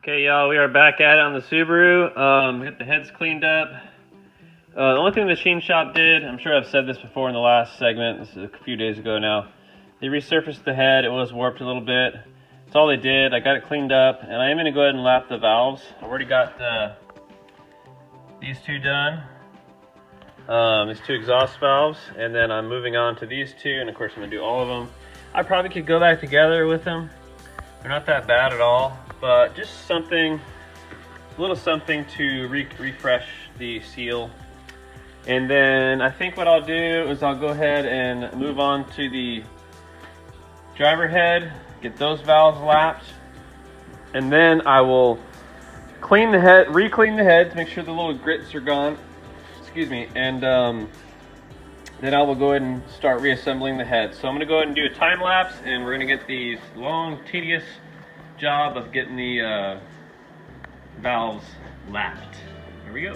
Okay, y'all, we are back at it on the Subaru. Got the heads cleaned up. The only thing the machine shop did, I'm sure I've said this before in the last segment, this is a few days ago now, they resurfaced the head. It was warped a little bit. That's all they did. I got it cleaned up, and I am going to go ahead and lap the valves. I've already got these two done, these two exhaust valves, and then I'm moving on to these two, and of course I'm going to do all of them. I probably could go back together with them. They're not that bad at all, but just something, a little something to refresh the seal. And then I think what I'll do is I'll go ahead and move on to the driver head, get those valves lapped, and then I will clean the head, re-clean the head to make sure the little grits are gone. Excuse me, and then I will go ahead and start reassembling the head. So I'm going to go ahead and do a time lapse, and we're going to get the long, tedious job of getting the valves lapped. Here we go.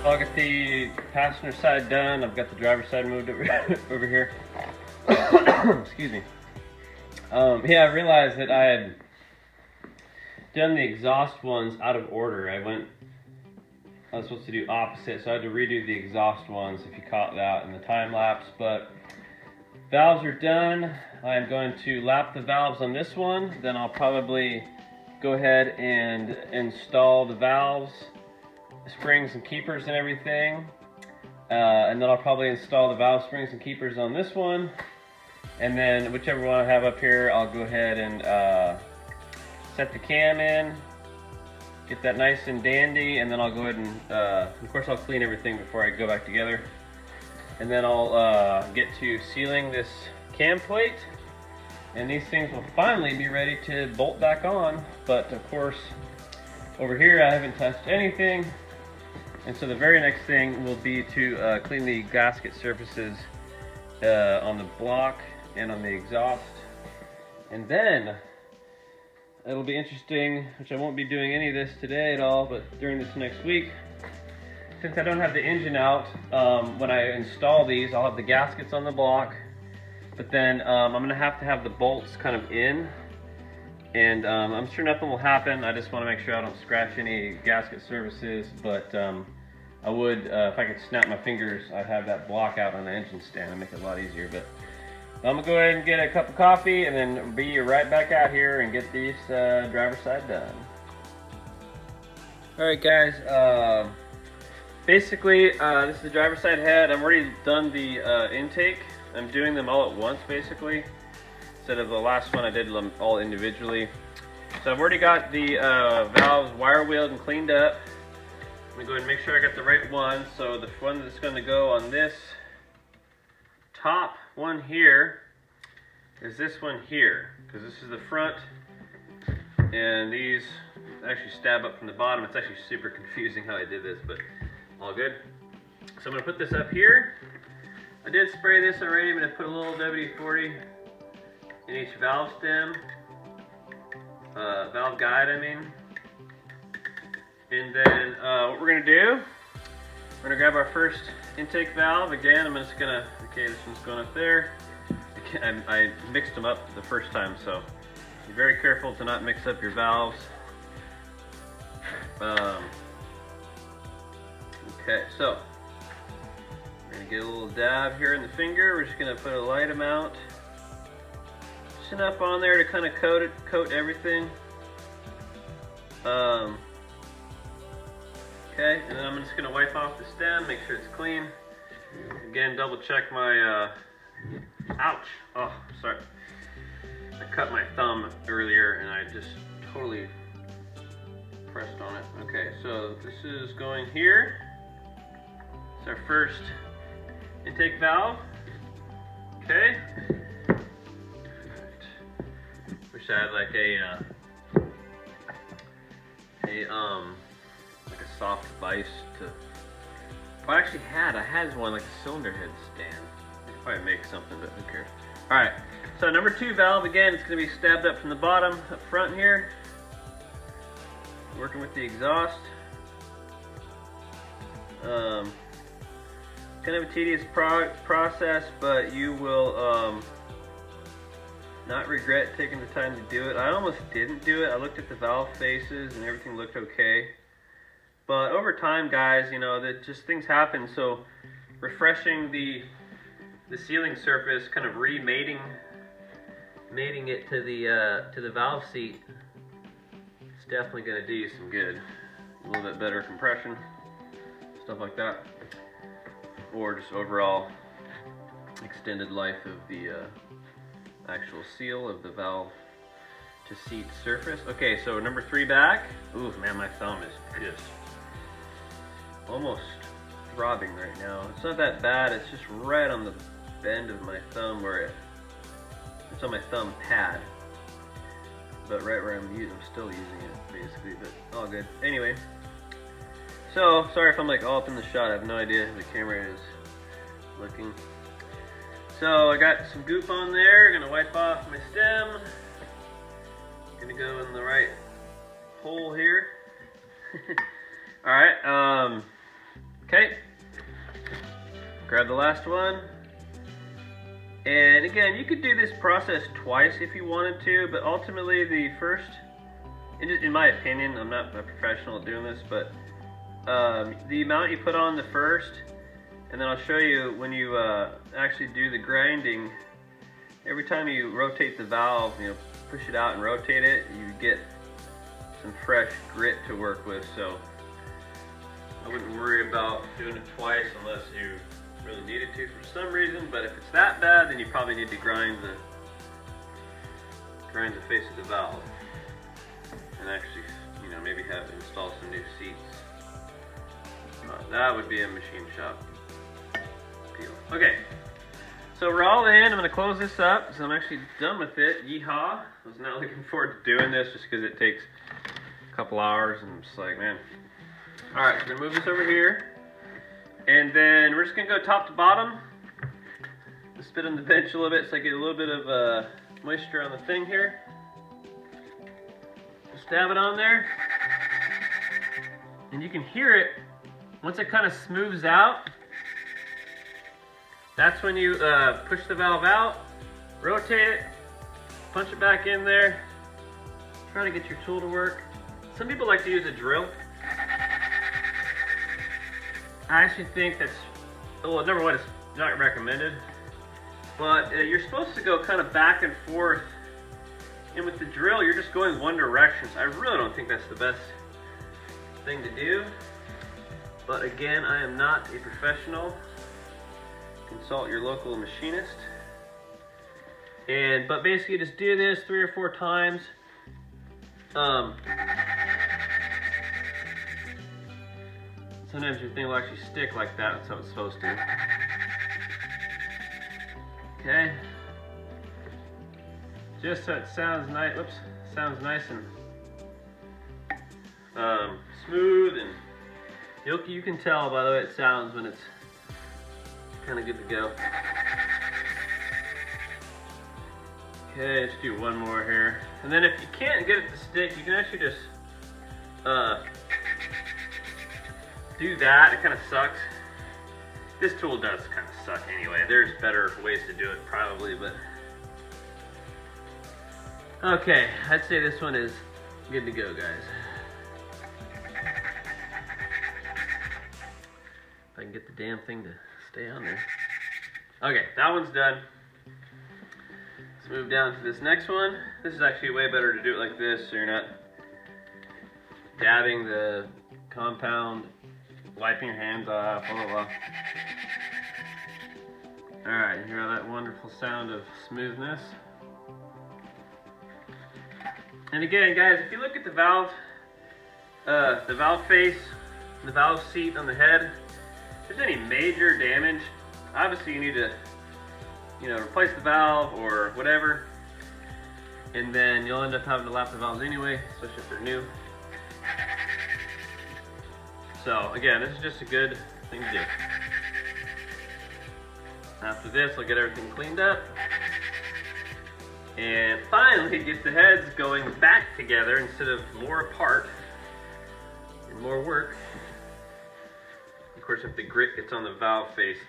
I'll get the passenger side done. I've got the driver's side moved over here. Excuse me. Yeah, I realized that I had done the exhaust ones out of order. I was supposed to do opposite, so I had to redo the exhaust ones if you caught that in the time lapse. But valves are done. I'm going to lap the valves on this one. Then I'll probably go ahead and install the valves, springs and keepers and everything, and then I'll probably install the valve springs and keepers on this one, and then whichever one I have up here I'll go ahead and set the cam in, get that nice and dandy, and then I'll go ahead and of course I'll clean everything before I go back together, and then I'll get to sealing this cam plate, and these things will finally be ready to bolt back on. But of course over here I haven't touched anything. And so the very next thing will be to clean the gasket surfaces on the block and on the exhaust. And then it'll be interesting, which I won't be doing any of this today at all, but during this next week, since I don't have the engine out, when I install these, I'll have the gaskets on the block, but then I'm gonna have to have the bolts kind of in. And I'm sure nothing will happen. I just want to make sure I don't scratch any gasket surfaces, but I would, if I could snap my fingers, I'd have that block out on the engine stand and make it a lot easier. But I'm gonna go ahead and get a cup of coffee and then be right back out here and get these driver's side done. All right, guys, basically this is the driver's side head. I've already done the intake. I'm doing them all at once, basically. Instead of the last one, I did them all individually. So I've already got the valves wire wheeled and cleaned up. I'm gonna go ahead and make sure I got the right one. So the one that's gonna go on this top one here is this one here, because this is the front, and these actually stab up from the bottom. It's actually super confusing how I did this, but all good. So I'm gonna put this up here. I did spray this already. I'm gonna put a little WD-40 in each valve stem, valve guide I mean. And then what we're gonna do, we're gonna grab our first intake valve. Again, I'm just gonna, okay, this one's going up there. I mixed them up the first time, so be very careful to not mix up your valves. Okay, so we're gonna get a little dab here in the finger. We're just gonna put a light amount, just enough on there to kind of coat everything. Okay, and then I'm just gonna wipe off the stem, make sure it's clean. Again, double check my, ouch, oh, sorry. I cut my thumb earlier and I just totally pressed on it. Okay, so this is going here. It's our first intake valve. Okay. Wish I had like like a soft vise to. Well, I actually had. I had one like a cylinder head stand. I could probably make something, but who cares? All right. So number 2 valve again. It's going to be stabbed up from the bottom, up front here. Working with the exhaust. Kind of a tedious process, but you will not regret taking the time to do it. I almost didn't do it. I looked at the valve faces and everything looked okay. But over time, guys, you know, that just things happen. So refreshing the sealing surface, kind of mating it to the valve seat, it's definitely going to do you some good. A little bit better compression, stuff like that, or just overall extended life of the actual seal of the valve to seat surface. Okay, so number 3 back. Ooh, man, my thumb is just almost throbbing right now. It's not that bad. It's just right on the bend of my thumb where it's on my thumb pad, but right where I'm still using it basically, but all good. Anyway, so sorry if I'm like all up in the shot. I have no idea how the camera is looking. So I got some goop on there. Gonna wipe off my stem. Gonna go in the right hole here. All right. Okay. Grab the last one. And again, you could do this process twice if you wanted to, but ultimately the first, in my opinion, I'm not a professional at doing this, but the amount you put on the first, and then I'll show you when you actually do the grinding, every time you rotate the valve, you know, push it out and rotate it, you get some fresh grit to work with. So I wouldn't worry about doing it twice unless you really needed to for some reason. But if it's that bad, then you probably need to grind the face of the valve and actually, you know, maybe have install some new seats. That would be a machine shop deal. Okay, so we're all in. I'm going to close this up, so I'm actually done with it. Yeehaw! I was not looking forward to doing this just because it takes a couple hours, and I'm just like, man. All right, we're going to move this over here, and then we're just going to go top to bottom. Just spit on the bench a little bit so I get a little bit of moisture on the thing here. Just stab it on there, and you can hear it once it kind of smooths out. That's when you push the valve out, rotate it, punch it back in there, try to get your tool to work. Some people like to use a drill. I actually think that's, well, number one, it's not recommended, but you're supposed to go kind of back and forth, and with the drill, you're just going one direction, so I really don't think that's the best thing to do. But again, I am not a professional. Consult your local machinist. But basically just do this 3 or 4 times. Sometimes your thing will actually stick like that. That's how it's supposed to. Okay. Just so it sounds nice. Whoops. Sounds nice and smooth, and you can tell by the way it sounds when it's kind of good to go. Okay, let's do one more here. And then if you can't get it to stick, you can actually just do that. It kind of sucks. This tool does kind of suck anyway. There's better ways to do it probably, but okay, I'd say this one is good to go, guys. If I can get the damn thing to stay on there. Okay, that one's done. Let's move down to this next one. This is actually way better to do it like this so you're not dabbing the compound, wiping your hands off, blah, blah, blah. Alright, you hear that wonderful sound of smoothness. And again, guys, if you look at the valve face, the valve seat on the head, if there's any major damage, obviously you need to, you know, replace the valve or whatever, and then you'll end up having to lap the valves anyway, especially if they're new. So again, this is just a good thing to do. After this, I'll get everything cleaned up and finally get the heads going back together instead of more apart and more work. Of course, if the grit gets on the valve face,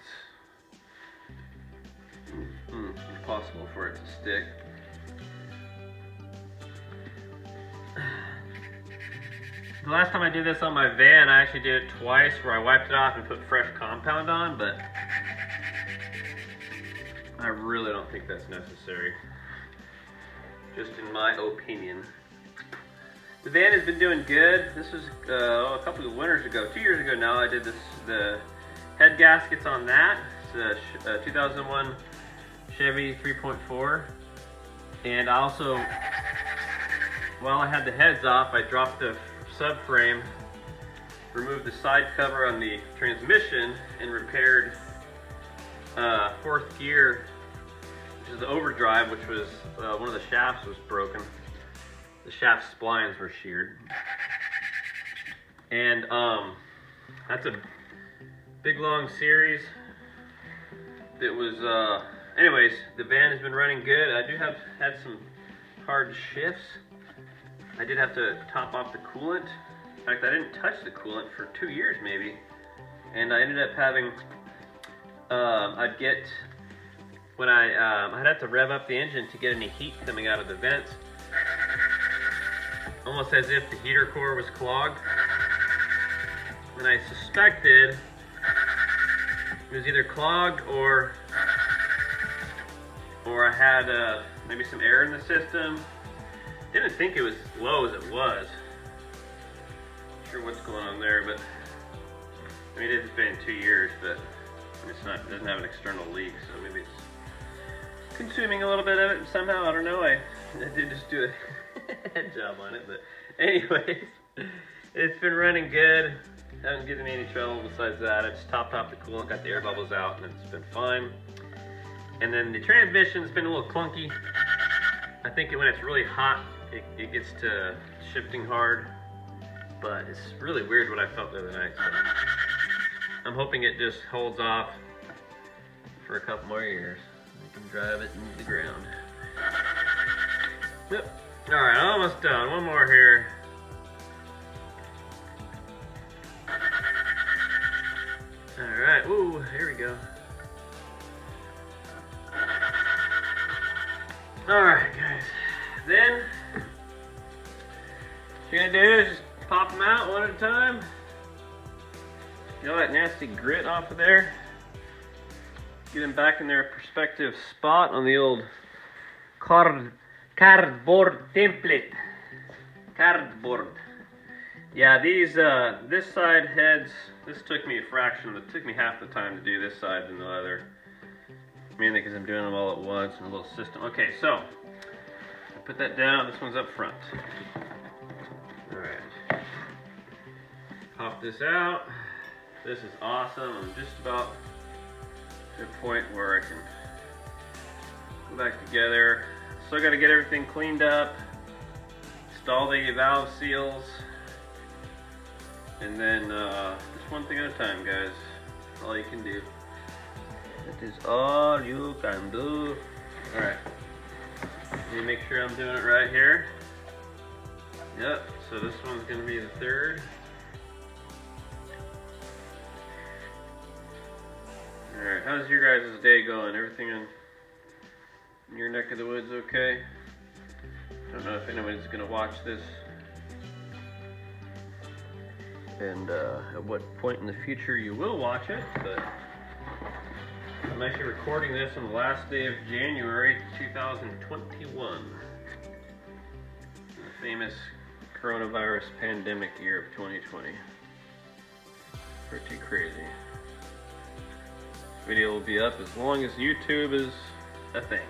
it's impossible for it to stick. The last time I did this on my van, I actually did it twice where I wiped it off and put fresh compound on, but I really don't think that's necessary. Just in my opinion. The van has been doing good. This was a couple of winters ago, 2 years ago now, I did the head gaskets on that. It's a 2001 Chevy 3.4. And I also, while I had the heads off, I dropped the subframe, removed the side cover on the transmission, and repaired fourth gear, which is the overdrive, which was one of the shafts was broken. The shaft splines were sheared. And that's a big long series. That was, anyways, the van has been running good. I do have had some hard shifts. I did have to top off the coolant. In fact, I didn't touch the coolant for 2 years maybe. And I ended up having, I'd have to rev up the engine to get any heat coming out of the vents. Almost as if the heater core was clogged. And I suspected it was either clogged or I had maybe some air in the system. Didn't think it was as low as it was. Not sure what's going on there, but I mean, it's been 2 years, but it's not, it doesn't have an external leak, so maybe it's consuming a little bit of it somehow. I don't know. I did just do a head job on it, but anyways, it's been running good. Haven't given me any trouble besides that. I just topped off the coolant, got the air bubbles out, and it's been fine. And then the transmission's been a little clunky. I think when it's really hot, it gets to shifting hard, but it's really weird what I felt the other night. So I'm hoping it just holds off for a couple more years. I can drive it into the ground. Yep. All right, almost done. One more here. All right. Ooh, here we go. All right, guys. Then, what you're gonna do is just pop them out one at a time. Get all that nasty grit off of there. Get them back in their respective spot on the old cardboard template. Cardboard. Yeah, these, this side heads, this took me a fraction, it took me half the time to do this side than the other. Mainly because I'm doing them all at once in a little system. Okay, so, I put that down, this one's up front. Alright. Pop this out. This is awesome. I'm just about to a point where I can go back together. Still got to get everything cleaned up, install the valve seals, and then just one thing at a time, guys. That's all you can do. That is all you can do. Alright. Let me make sure I'm doing it right here. Yep, so this one's going to be the third. Alright, how's your guys' day going? Everything in your neck of the woods okay? Don't know if anybody's going to watch this and at what point in the future you will watch it, but I'm actually recording this on the last day of January 2021. The famous coronavirus pandemic year of 2020. Pretty crazy. This video will be up as long as YouTube is a thing.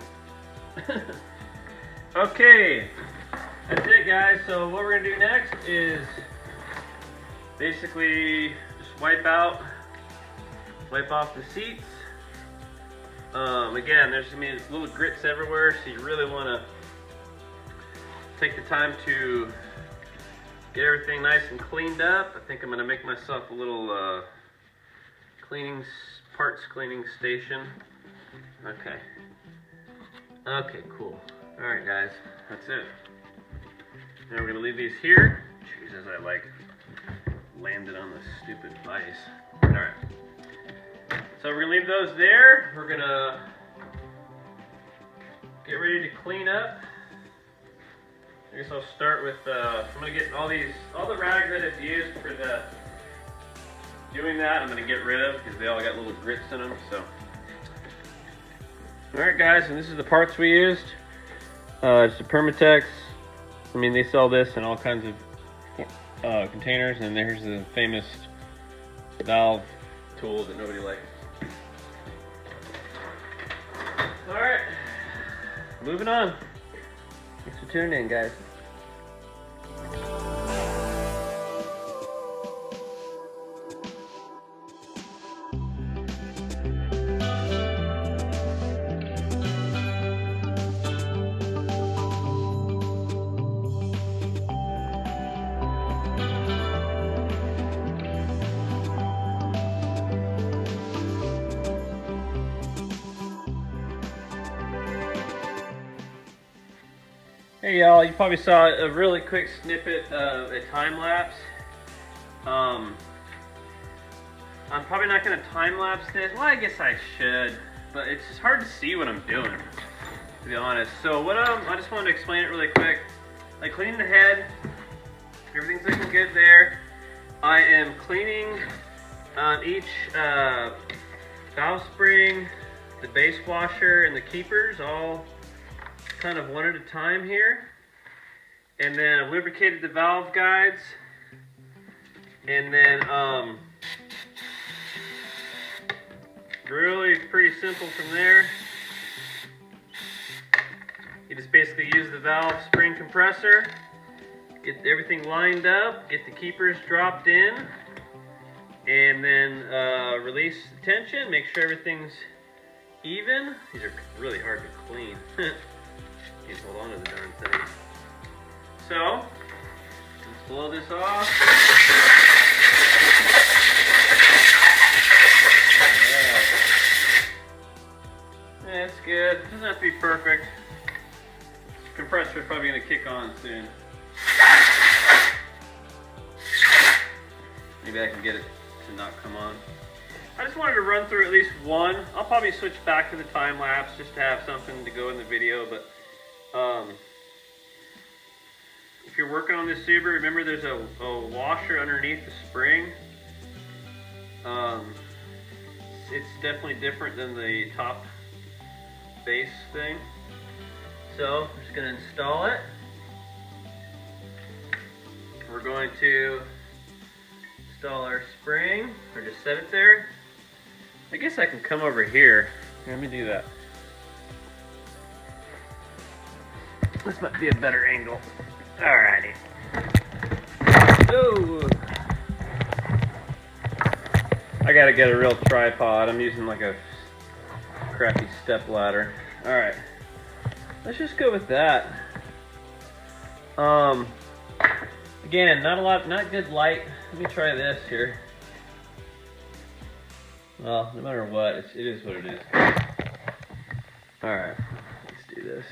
Okay, that's it, guys. So what we're gonna do next is basically just wipe off the seats, Again, there's gonna be little grits everywhere, so you really want to take the time to get everything nice and cleaned up. I think I'm gonna make myself a little parts cleaning station. Okay. Okay, cool. All right, guys, that's it. Now we're gonna leave these here. Jesus, I like landed on the stupid ice. All right. So we're gonna leave those there. We're gonna get ready to clean up. I guess I'll start with, I'm gonna get all the rags that I've used for doing that, I'm gonna get rid of because they all got little grits in them, so. All right, guys, and this is the parts we used. It's the Permatex. I mean, they sell this in all kinds of containers, and there's the famous valve tool that nobody likes. All right, moving on. Thanks for tuning in, guys. Hey y'all, you probably saw a really quick snippet of a time lapse. I'm probably not going to time lapse this. Well, I guess I should, but it's just hard to see what I'm doing, to be honest. So what I just wanted to explain it really quick. I cleaned the head. Everything's looking good there. I am cleaning each valve spring, the base washer, and the keepers all kind of one at a time here. And then I've lubricated the valve guides. And then really pretty simple from there. You just basically use the valve spring compressor, get everything lined up, get the keepers dropped in, and then release the tension, make sure everything's even. These are really hard to clean. Can't hold on to the darn thing. So, let's blow this off. Yeah, it's good. It doesn't have to be perfect. This compressor is probably going to kick on soon. Maybe I can get it to not come on. I just wanted to run through at least one. I'll probably switch back to the time lapse just to have something to go in the video, but if you're working on this Subaru, remember there's a washer underneath the spring. It's definitely different than the top base thing. So I'm just going to install it. We're going to install our spring, or just set it there. I guess I can come over here. Let me do that. This might be a better angle. Alrighty. Oh, I gotta get a real tripod. I'm using like a crappy step ladder. Alright. Let's just go with that. Again, not good light. Let me try this here. Well, no matter what, it is what it is. Alright, let's do this.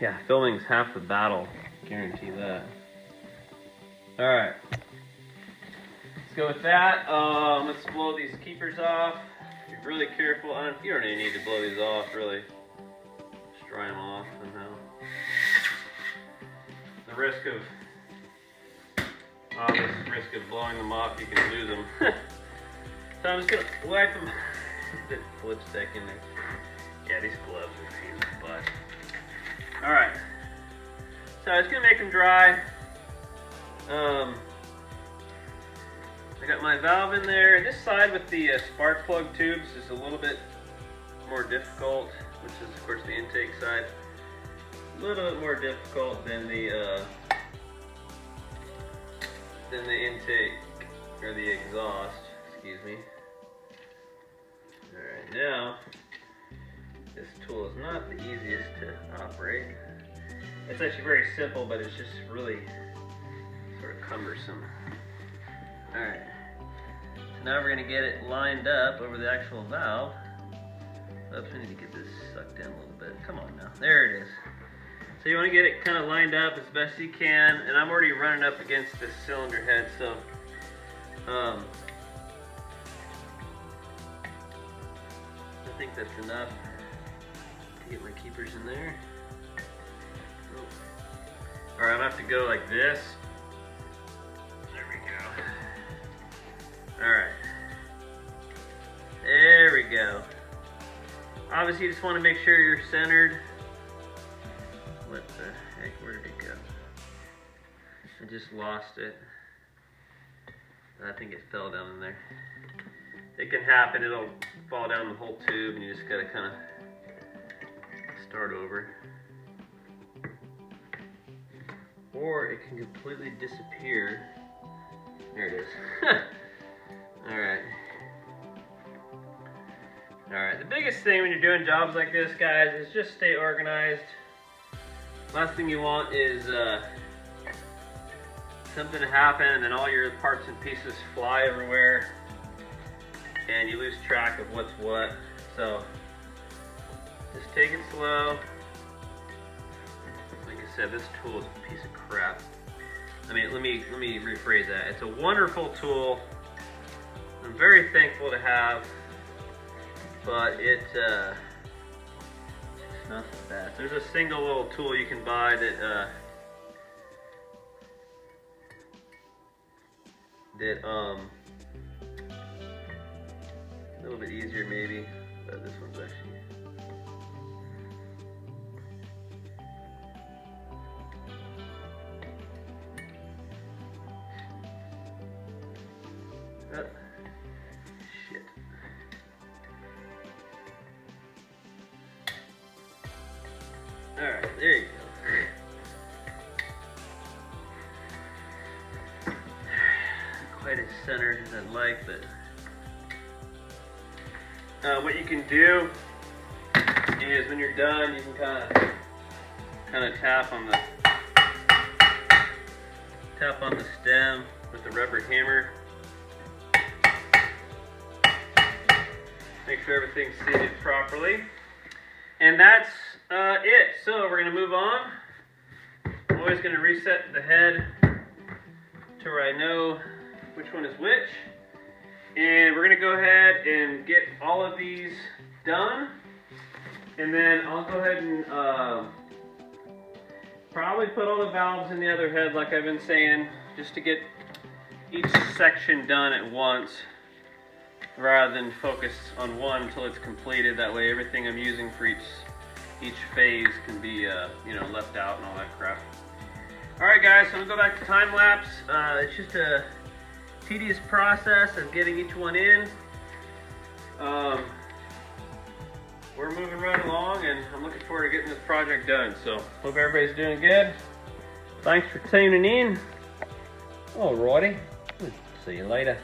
Yeah, filming's half the battle. Guarantee that. Alright. Let's go with that. Let's blow these keepers off. Be really careful. You don't even need to blow these off, really. Just dry them off somehow. The risk of blowing them off, you can lose them. So I'm just gonna wipe them. Bit of lipstick in there. Yeah, these gloves are pain in the butt. Alright, so I'm just going to make them dry. I got my valve in there. This side with the spark plug tubes is a little bit more difficult, which is of course the intake side. A little bit more difficult than the intake, or the exhaust, excuse me. Alright, now now, this tool is not the easiest to operate. It's actually very simple, but it's just really sort of cumbersome. Alright, so now we're going to get it lined up over the actual valve. Oops, we need to get this sucked in a little bit. Come on now, there it is. So you want to get it kind of lined up as best you can, and I'm already running up against this cylinder head, so I think that's enough to get my keepers in there. Oh. Alright, I'm going to have to go like this. There we go. Alright. There we go. Obviously you just want to make sure you're centered. What the heck, where did it go? I just lost it. I think it fell down in there. It can happen, it'll fall down the whole tube and you just gotta kind of start over. Or it can completely disappear. There it is. Alright. Alright, the biggest thing when you're doing jobs like this, guys, is just stay organized. Last thing you want is something to happen and then all your parts and pieces fly everywhere and you lose track of what's what. So just take it slow. Like I said, this tool is a piece of crap. I mean, let me rephrase that. It's a wonderful tool. I'm very thankful to have, but it's not the best. There's a single little tool you can buy that a little bit easier maybe, but this one's actually shit. Alright, there you go. Quite as centered as I'd like, but what you can do is when you're done, you can kind of tap on the stem with the rubber hammer. Make sure everything's seated properly, and that's it. So we're going to move on. I'm always going to reset the head to where I know which one is which. And we're going to go ahead and get all of these done. And then I'll go ahead and probably put all the valves in the other head like I've been saying, just to get each section done at once rather than focus on one until it's completed. That way everything I'm using for each phase can be left out and all that crap. Alright guys, so I'm going to go back to time lapse. It's just a tedious process of getting each one in. We're moving right along and I'm looking forward to getting this project done. So hope everybody's doing good. Thanks for tuning in. Alrighty, see you later.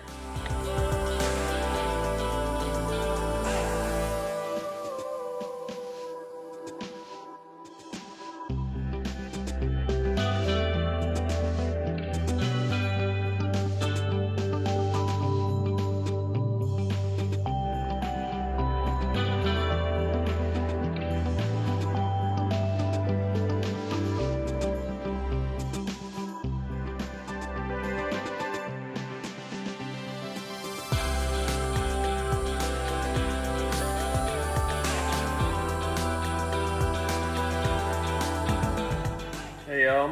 Hey y'all, I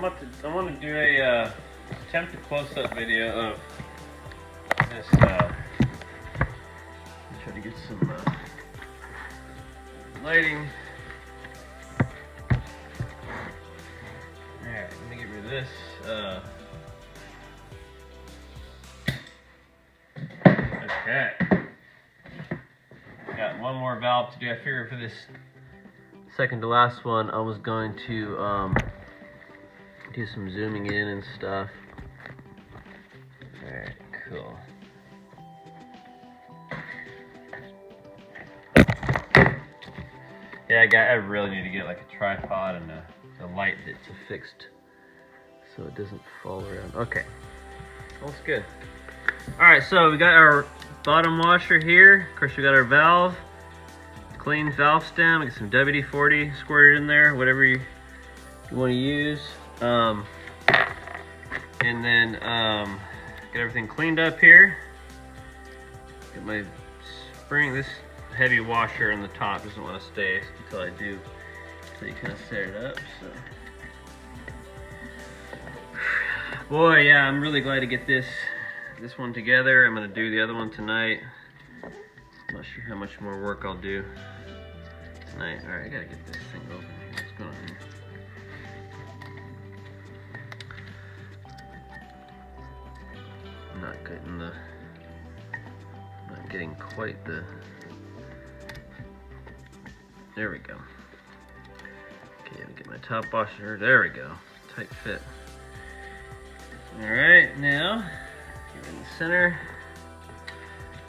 want to do a attempt a close-up video of this. Try to get some lighting. Alright, let me get rid of this. Okay. Got one more valve to do. I figured for this second to last one, I was going to do some zooming in and stuff. Alright, cool. Yeah, I really need to get like a tripod and a light that's affixed so it doesn't fall around. Okay, that's good. All right, so we got our bottom washer here. Of course, we got our valve, clean valve stem. We got some WD-40 squirted in there, whatever you want to use. And then get everything cleaned up here. Get my spring. This heavy washer on the top doesn't want to stay until I do. So you kind of set it up. So, boy, yeah, I'm really glad to get this one together. I'm gonna do the other one tonight. I'm not sure how much more work I'll do tonight. All right, I gotta get this thing open here. What's going on here? I'm not getting quite the. There we go. Okay, let me get my top washer. There we go. Tight fit. All right, now get in the center.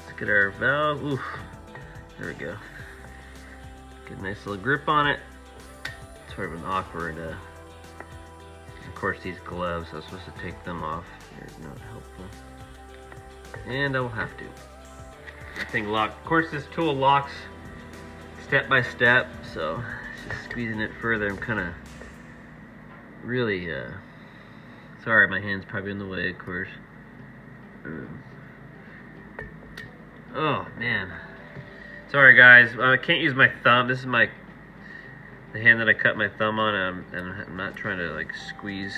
Let's get our valve. Oof. There we go. Get a nice little grip on it. Sort of an awkward. Of course, these gloves. I was supposed to take them off. They're not helpful. And I will have to. The thing locked. Of course, this tool locks step by step, so just squeezing it further. I'm kind of really sorry, my hand's probably in the way, of course. Oh man, sorry guys, I can't use my thumb. This is the hand that I cut my thumb on, and I'm not trying to like squeeze.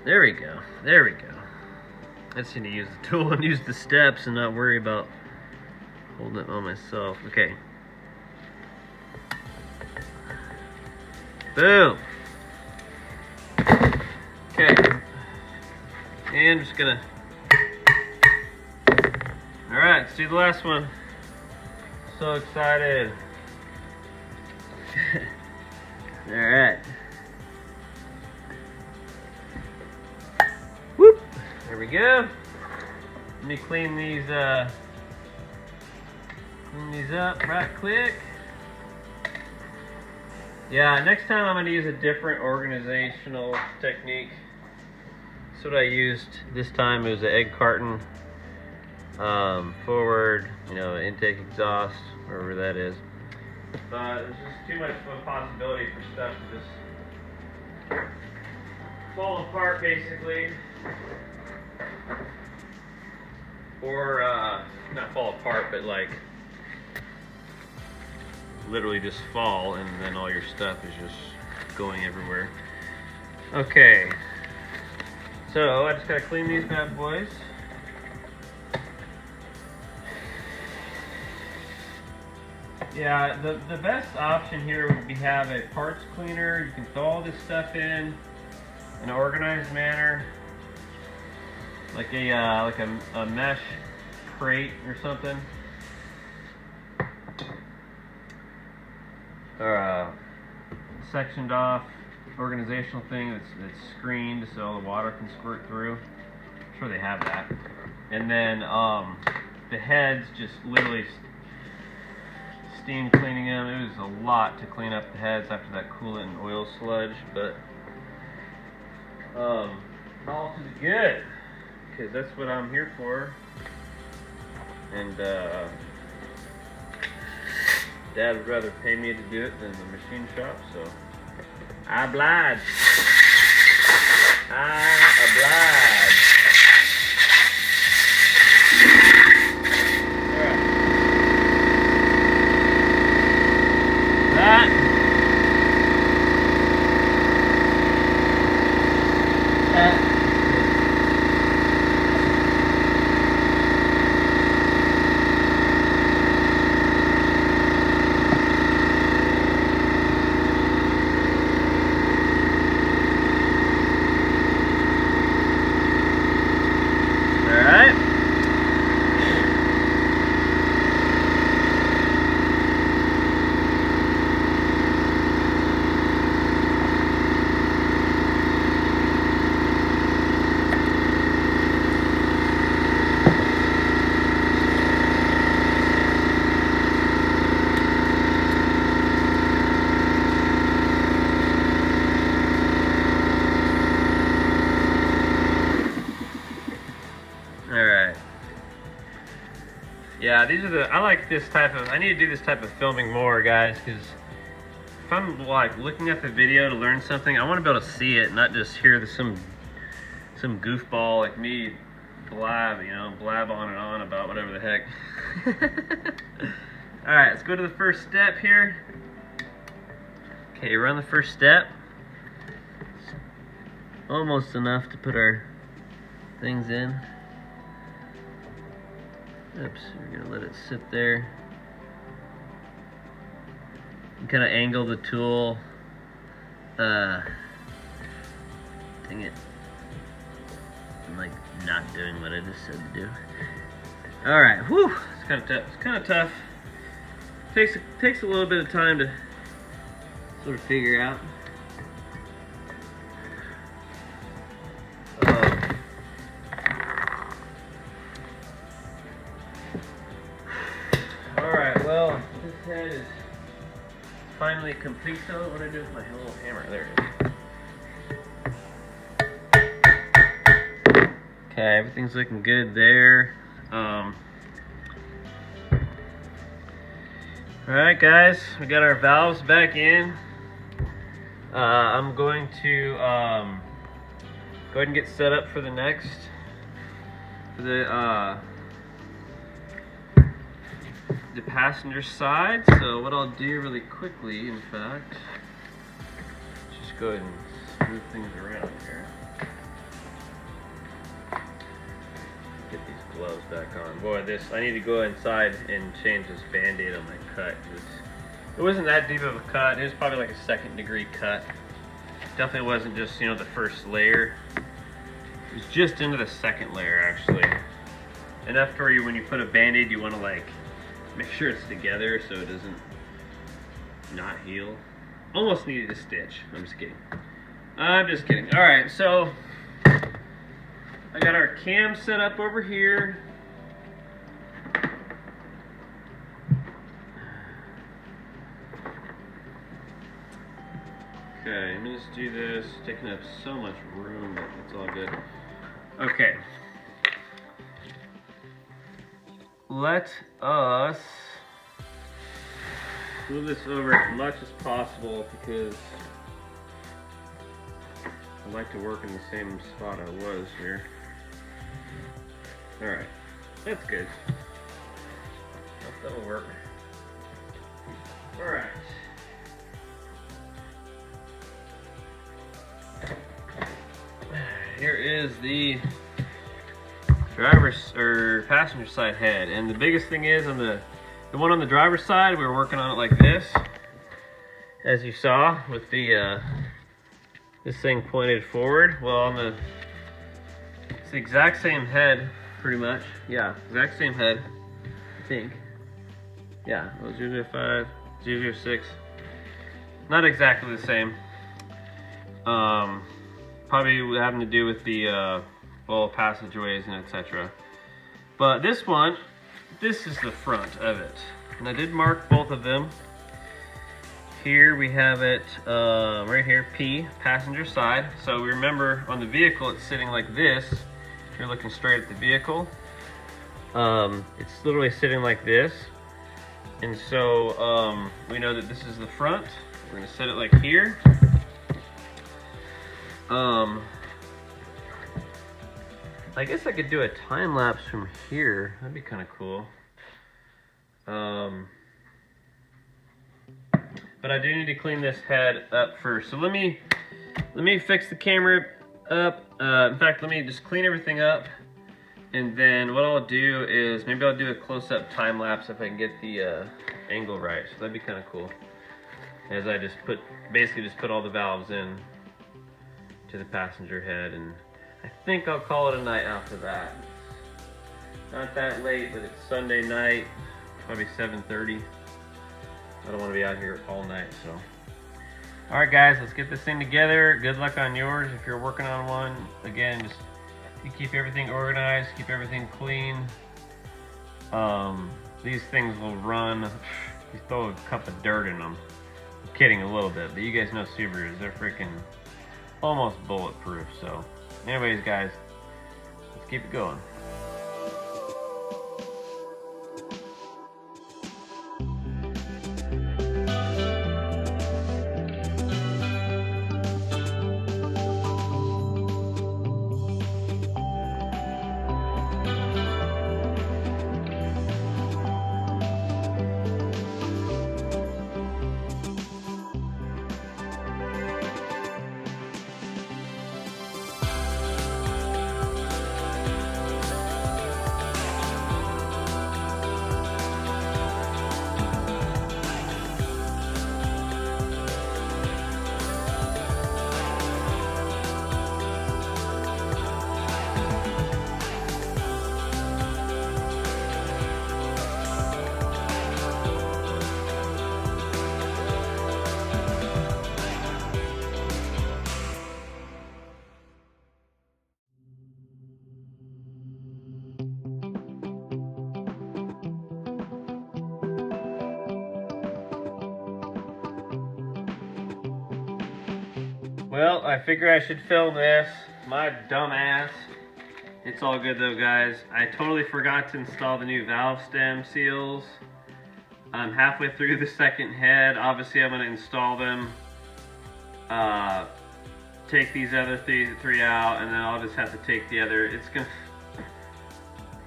There we go, there we go. I just need to use the tool and use the steps and not worry about holding it on myself. Okay. Boom. Okay. And just gonna. Alright, let's do the last one. So excited. Alright. Whoop. There we go. Let me clean these up right quick. Yeah, next time I'm going to use a different organizational technique. That's what I used this time. It was an egg carton, forward, intake, exhaust, wherever that is. There's just too much of a possibility for stuff to just fall apart, basically. Or, not fall apart, but like literally just fall, and then all your stuff is just going everywhere. Okay, so I just gotta clean these bad boys. Yeah, the best option here would be have a parts cleaner. You can throw all this stuff in an organized manner, like a mesh crate or something. Or a sectioned off organizational thing that's screened so all the water can squirt through. I'm sure they have that. And then the heads, just literally steam cleaning them. It was a lot to clean up the heads after that coolant and oil sludge, but all to the good, because that's what I'm here for. And Dad would rather pay me to do it than the machine shop, so I oblige. Alright. yeah, these are I like this type of, I need to do this type of filming more, guys, because if I'm like looking at the video to learn something, I want to be able to see it, not just hear some goofball like me blab, you know, blab on and on about whatever the heck. All right, let's go to the first step here. Okay, run the first step. It's almost enough to put our things in. Oops, we're gonna let it sit there. You kind of angle the tool. Dang it. I'm like not doing what I just said to do. All right, whew, it's kind of tough. It's kind of tough. Takes a little bit of time to sort of figure out. All right, well, this head is finally complete. So what do I do with my little hammer? There it is. Okay, everything's looking good there. Alright guys, we got our valves back in. I'm going to go ahead and get set up for the passenger side. So what I'll do really quickly, in fact, just go ahead and move things around here. Get these gloves back on. Boy, I need to go inside and change this band-aid on my cut. It wasn't that deep of a cut. It was probably like a 2nd degree cut. Definitely wasn't just, you know, the first layer. It was just into the 2nd layer, actually. Enough to where when you put a band-aid, you want to like make sure it's together so it doesn't not heal. Almost needed a stitch. I'm just kidding. I'm just kidding. All right, so I got our cam set up over here. Okay, let me just do this. It's taking up so much room, but it's all good. Okay. Let us move this over as much as possible because I like to work in the same spot I was here. Alright, that's good. That'll work. Alright. Here is the driver's or passenger side head, and the biggest thing is on the one on the driver's side, we were working on it like this, as you saw, with the this thing pointed forward. Well, it's the exact same head, pretty much. Yeah, exact same head, I think. Yeah, well, 005, 006. Not exactly the same. Probably having to do with the well, passageways and etc. But this one, this is the front of it, and I did mark both of them. Here we have it right here, P, passenger side. So we remember on the vehicle it's sitting like this. If you're looking straight at the vehicle, it's literally sitting like this. And so we know that this is the front. We're gonna set it like here. I guess I could do a time lapse from here. That'd be kind of cool. But I do need to clean this head up first. So let me fix the camera up. In fact, let me just clean everything up, and then what I'll do is maybe I'll do a close-up time lapse if I can get the angle right. So that'd be kind of cool. As I basically just put all the valves in to the passenger head, and I think I'll call it a night after that. It's not that late, but it's Sunday night, probably 7:30. I don't want to be out here all night, so. All right, guys, let's get this thing together. Good luck on yours if you're working on one. Again, just you keep everything organized, keep everything clean. These things will run. You throw a cup of dirt in them. I'm kidding a little bit, but you guys know Subarus, they're freaking almost bulletproof. So anyways, guys, let's keep it going. Well, I figure I should film this. My dumb ass. It's all good though, guys. I totally forgot to install the new valve stem seals. I'm halfway through the second head. Obviously, I'm going to install them. Take these other three out, and then I'll just have to take the other.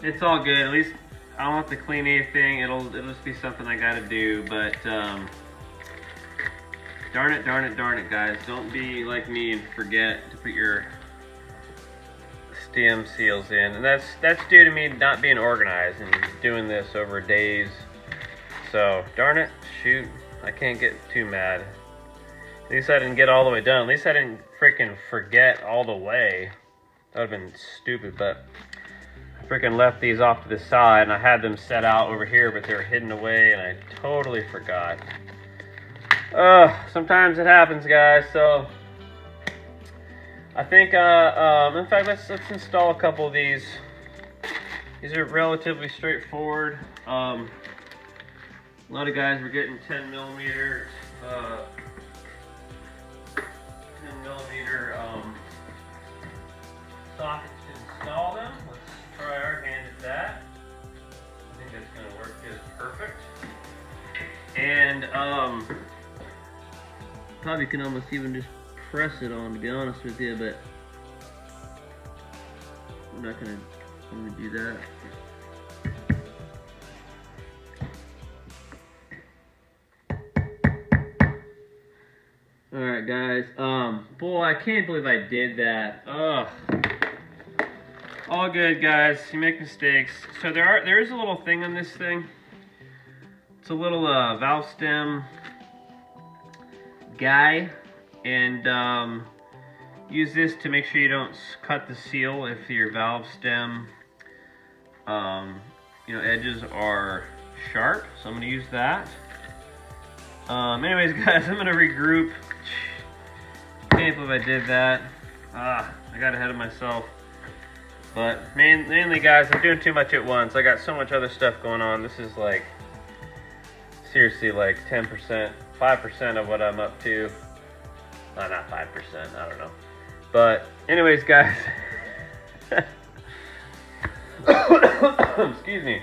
It's all good. At least I don't have to clean anything. It'll just be something I got to do. But darn it, guys! Don't be like me and forget to put your stem seals in. And that's due to me not being organized and doing this over days. So, darn it, shoot, I can't get too mad. At least I didn't get all the way done. At least I didn't freaking forget all the way. That would have been stupid, but I freaking left these off to the side, and I had them set out over here, but they were hidden away, and I totally forgot. Sometimes it happens, guys, so I think, in fact, let's install a couple of these. These are relatively straightforward. A lot of guys were getting 10 millimeter sockets to install them. Let's try our hand at that. I think that's going to work just perfect. And probably can almost even just press it on, to be honest with you, but I'm not going to do that. Alright guys, boy, I can't believe I did that. Ugh. All good, guys, you make mistakes. So there is a little thing on this thing. It's a little valve stem guy, and use this to make sure you don't cut the seal if your valve stem edges are sharp. So I'm going to use that. Anyways, guys, I'm going to regroup. Can't believe I did that. I got ahead of myself. But mainly, guys, I'm doing too much at once. I got so much other stuff going on. This is like, seriously, like 10%, 5% of what I'm up to. Not 5%, I don't know. But anyways, guys. Excuse me.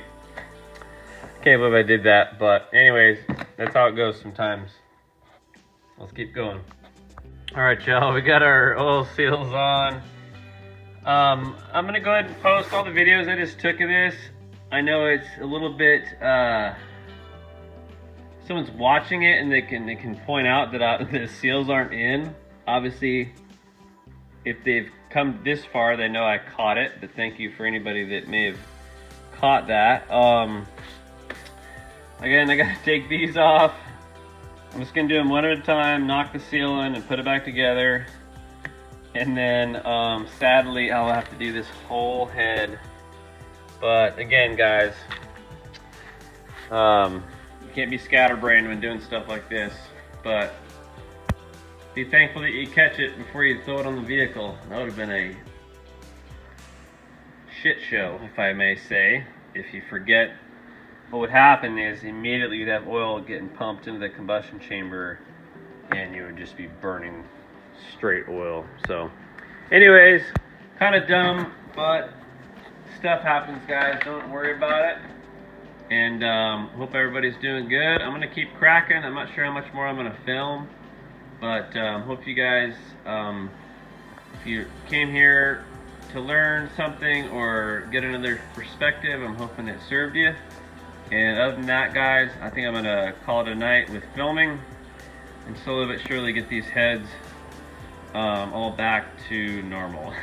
Can't believe I did that. But anyways, that's how it goes sometimes. Let's keep going. Alright, y'all, we got our oil seals on. I'm going to go ahead and post all the videos I just took of this. I know it's a little bit, someone's watching it and they can point out that the seals aren't in. Obviously, if they've come this far, they know I caught it, but thank you for anybody that may have caught that. Again, I got to take these off. I'm just going to do them one at a time, knock the seal in and put it back together. And then, sadly, I'll have to do this whole head. But again, guys, you can't be scatterbrained when doing stuff like this. But be thankful that you catch it before you throw it on the vehicle. That would have been a shit show, if I may say. If you forget, what would happen is immediately you'd have oil getting pumped into the combustion chamber and you would just be burning straight oil. So anyways, kind of dumb, but stuff happens, guys. Don't worry about it. And hope everybody's doing good. I'm going to keep cracking. I'm not sure how much more I'm going to film, but hope you guys, if you came here to learn something or get another perspective, I'm hoping it served you. And other than that, guys, I think I'm going to call it a night with filming and slowly but surely get these heads all back to normal.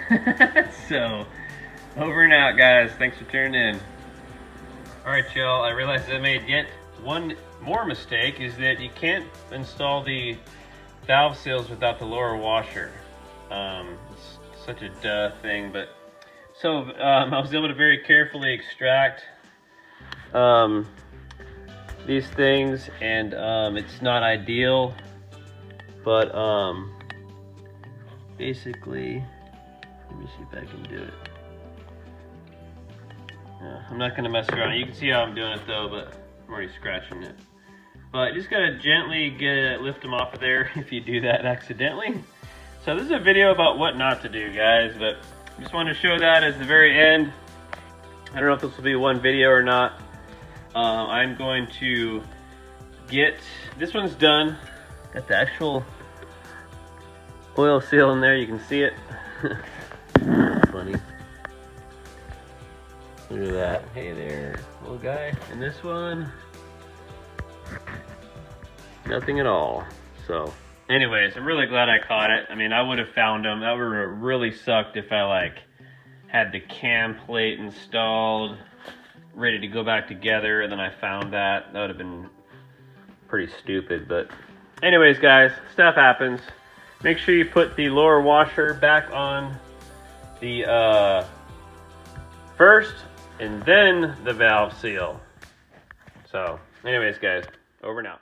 So, over and out, guys. Thanks for tuning in. Alright, y'all, I realized I made yet one more mistake, is that you can't install the valve seals without the lower washer. It's such a duh thing, but so I was able to very carefully extract these things, and it's not ideal, but basically, let me see if I can do it. I'm not going to mess around. You can see how I'm doing it though, but I'm already scratching it. But you just got to gently lift them off of there if you do that accidentally. So this is a video about what not to do, guys, but I just wanted to show that at the very end. I don't know if this will be one video or not. I'm going to get, this one's done. Got the actual oil seal in there, you can see it. Funny. Look at that. Hey there, little guy. And this one, nothing at all. So anyways, I'm really glad I caught it. I mean, I would have found them. That would have really sucked if I like had the cam plate installed, ready to go back together, and then I found that. That would have been pretty stupid. But anyways, guys, stuff happens. Make sure you put the lower washer back on the first, and then the valve seal. So anyways, guys, over and out.